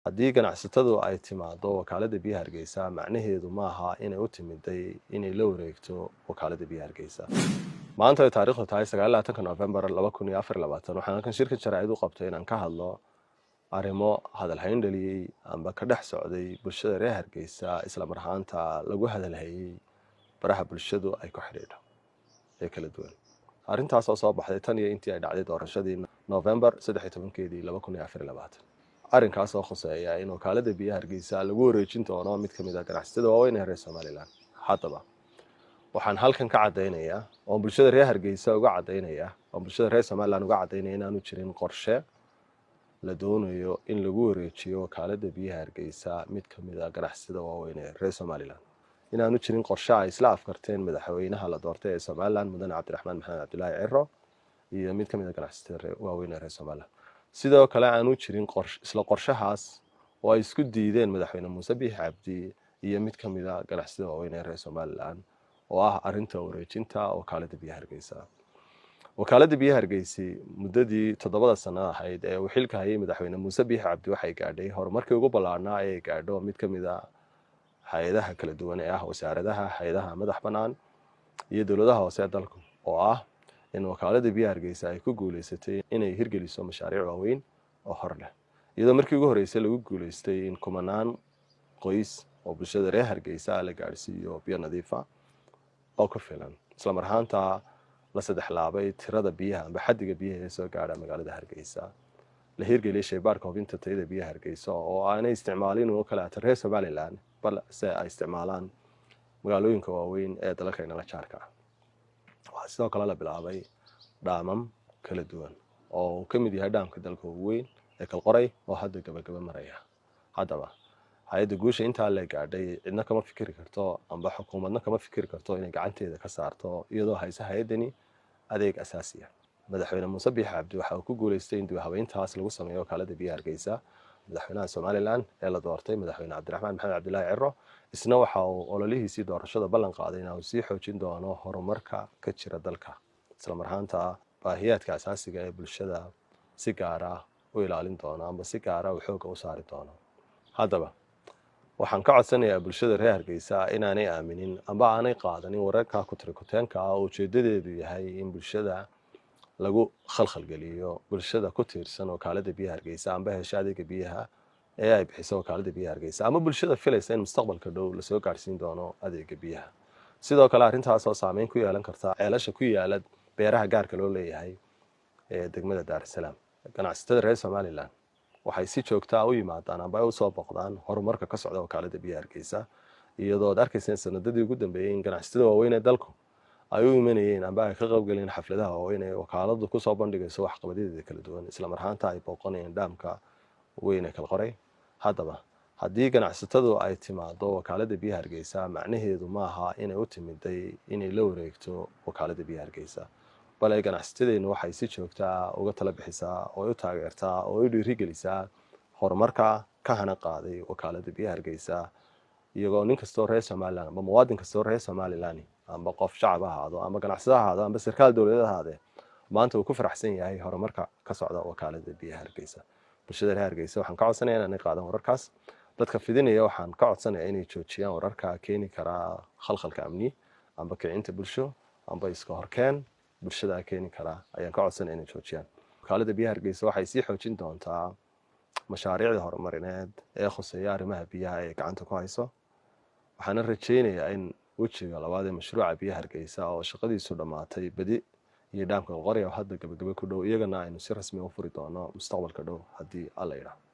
haddii ganacsatadu ay timaado wakaaladda biyaha Hargeysa macnaheedu ma aha inay u timiday inay la wareegto wakaaladda biyaha Hargeysa. maanta ay taariikhdu tahay 29 November 2024 waxaan halkan shirka jaraa'id u qabtay inaan ka hadlo arrimo hadalhayn dhaliyay amba ka dhex socday bulshada reer Hargeysa isla marhaanta lagu hadalhayay baraha bulshadu ay ku xiriirto ee kala duwan. arrintaas oo soo baxday tan iyo intii ay dhacday doorashadii November 13 2024. arrinkaas oo khuseeya in wakaaladda biyaha Hargeysa lagu wareejin doono mid ka mid ah ganacsatada waaweyn ee reer Somaliland. haddaba waxaan halkan ka cadeynayaa oo bulshada reer Hargeysa uga cadeynayaa oo bulshada reer Somaliland uga cadeynayaa inaanu jirin qorshe la doonayo in lagu wareejiyo wakaaladda biyaha Hargeysa mid ka mid ah ganacsatada waaweyn ee reer Somaliland. inaanu jirin qorshe ay isla afkarteen madaxweynaha la doortay ee Somaliland Mudane Cabdiraxmaan Maxamed Cabdilaahi Ciro iyo mid ka mid ah ganacsatada waaweyn ee reer Somaliland. sidoo kale aanu jirin isla qorshahaas oo ay isku diideen madaxweyne Muuse Biixi Cabdi iyo mid ka mid ah ganacsatada waaweyn ee reer Somaliland oo ah arrinta wareejinta wakaaladda biyaha Hargeysa. wakaaladda biyaha Hargeysa muddadii 7 sano ahayd ee uu xilka hayay madaxweyne Muuse Biixi Cabdi waxay gaadhay horumarkii ugu ballaarnaa ee gaadho mid ka mid ah hay'adaha kala duwan ee ah wasaaradaha hay'adaha madax bannaan iyo dawladaha hoose ee dalka oo ah in wakaaladda biyaha Hargeysa ay ku guuleysatay inay hirgeliso mashaariic waaweyn oo hor leh iyadoo markii ugu horeysay lagu guuleystay in kumanaan qoys oo bulshada reer Hargeysa la gaarsiiyo biyo nadiif ah oo ku filan isla marhaanta la saddex laabay tirada biyaha amba xaddiga biyaha ee soo gaadha magaalada Hargeysa la hirgeliyay shaybaarka hubinta tayada biyaha Hargeysa oo aanay isticmaalin oo kala reer Somaliland balse ay isticmaalaan magaalooyinka waaweyn ee dalka la jaarka ah. waxaa sidoo kale la bilaabay dhaamam kala duwan oo ka mid yahay dhaamka dalka ugu weyn ee Kalqoray oo hadda gabagaba maraya. haddaba hay'adda guusha inta la gaadhay cidna kama fikiri karto amba xukuumadna kama fikiri karto inay gacanteeda ka saarto iyadoo haysa hay'adani adeeg asaasi ah. madaxweyne Muuse Biixi Cabdi waxa uu ku guuleystay in dib habeyntaas lagu sameeyo wakaaladda biyaha Hargeysa. madaxweynaha Somaliland ee la doortay madaxweyne Cabdiraxmaan Maxamed Cabdilaahi Ciro isna waxa uu ololihiisii doorashada ballan qaaday in uu sii xoojin doono horumarka ka jira dalka isla marhaanta baahiyaadka asaasiga ee bulshada si gaar ah u ilaalin doono amba si gaar ah u xoog u saari doono. haddaba waxaan ka codsanayaa bulshada reer Hargeysa inaanay aaminin amba aanay qaadanin wararka ku tirikuteenka oo ujeedadeedu yahay in bulshada lagu khalkhal geliyo bulshada ku tiirsan wakaaladda biyaha Hargeysa amba hesha adeega biyaha ee ay bixiso wakaaladda biyaha Hargeysa ama bulshada filaysa in mustaqbalka dhow la soo gaarsiin doono adeega biyaha. sidoo kale arrintaas oo saameyn ku yeelan karta ceelasha ku yaala beeraha gaarka loo leeyahay ee degmada Dar es Salaam. ganacsatada reer Somaliland waxay si joogto ah u yimaadaan amba u soo boqdaan horumarka ka socda wakaaladda biyaha Hargeysa iyadoo arkaysan sanadadii ugu dambeeyay in ganacsatada waaweyn ee dalku ay u imanayeen amba ay ka qaybgaleen xafladaha waaweyn ee wakaaladdu ku soo bandhigayso waxqabadyada kala duwan isla marhaanta ay booqanayeen dhaamka weyn ee Kalqoray. haddaba haddii ganacsatadu ay timaado wakaaladda biyaha Hargeysa macnaheedu ma aha inay u timiday inay la wareegto wakaaladda biyaha Hargeysa bal ay ganacsatadeenu waxay si joogto ah uga tala bixisaa oo u taageertaa oo u dhiirigelisaa horumarka ka hana qaaday wakaaladda biyaha Hargeysa iyagoo nin kastoo reer Somaliland ama muwaadin kastoo reer Somaliland amba qof shacab ahaado ama ganacsade ahaado amba sarkaal dawladeed ahaado maanta uu ku faraxsan yahay horumarka ka socda wakaaladda biyaha Hargeysa. bulshada reer Hargeysa waxaan ka codsanayaa inay qaadan wararkaas dadka fidinaya waxaan ka codsanayaa inay joojiyaan wararka keeni kara khalkhalka amni amba kicinta bulsho amba iska horkeen bulshada keeni kara ayaan ka codsanayaa inay joojiyaan. wakaaladda biyaha Hargeysa waxay sii xoojin doontaa mashaariicda horumarineed ee khuseeya arrimaha biyaha ee gacanta ku hayso. waxaan rajaynayaa in wejiga labaad ee mashruuca biyaha Hargeysa oo shaqadiisu dhamaatay badi iyo dhaamka Kalqoray oo hadda gabagaba ku dhow iyagana aynu si rasmi ah u furi doono mustaqbalka dhow haddii Alla yiraahdo.